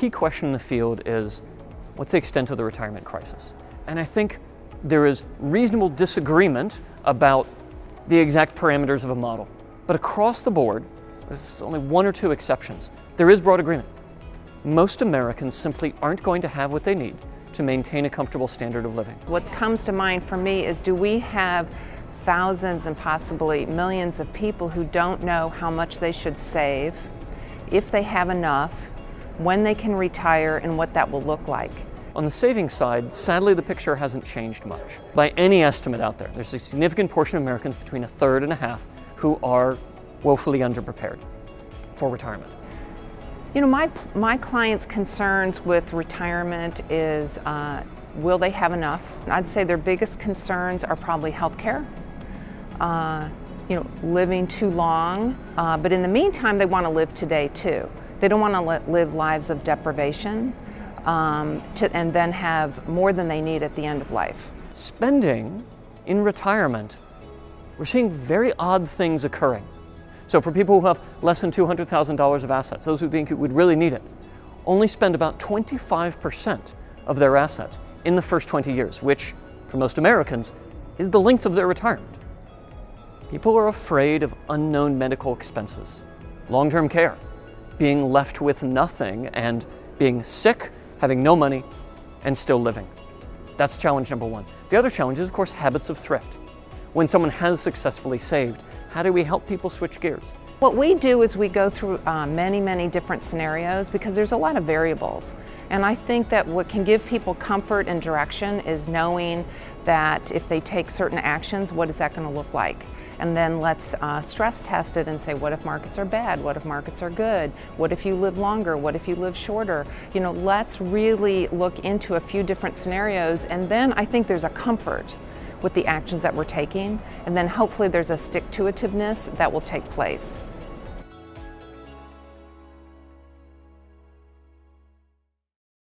key question in the field is, what's the extent of the retirement crisis? And I think there is reasonable disagreement about the exact parameters of a model. But across the board, there's only one or two exceptions. There is broad agreement. Most Americans simply aren't going to have what they need to maintain a comfortable standard of living. What comes to mind for me is, do we have thousands and possibly millions of people who don't know how much they should save, if they have enough, when they can retire, and what that will look like? On the savings side, sadly, the picture hasn't changed much. By any estimate out there, there's a significant portion of Americans, between a third and a half, who are woefully underprepared for retirement. You know, my clients' concerns with retirement is, will they have enough? I'd say their biggest concerns are probably health care, living too long, but in the meantime, they want to live today too. They don't want to live lives of deprivation and then have more than they need at the end of life. Spending in retirement, we're seeing very odd things occurring. So for people who have less than $200,000 of assets, those who think it would really need it, only spend about 25% of their assets in the first 20 years, which for most Americans is the length of their retirement. People are afraid of unknown medical expenses, long-term care, being left with nothing, and being sick, having no money, and still living. That's challenge number one. The other challenge is, of course, habits of thrift. When someone has successfully saved, how do we help people switch gears? What we do is we go through many different scenarios, because there's a lot of variables. And I think that what can give people comfort and direction is knowing that if they take certain actions, what is that going to look like? And then let's stress test it and say, what if markets are bad? What if markets are good? What if you live longer? What if you live shorter? You know, let's really look into a few different scenarios, and then I think there's a comfort with the actions that we're taking, and then hopefully there's a stick-to-itiveness that will take place.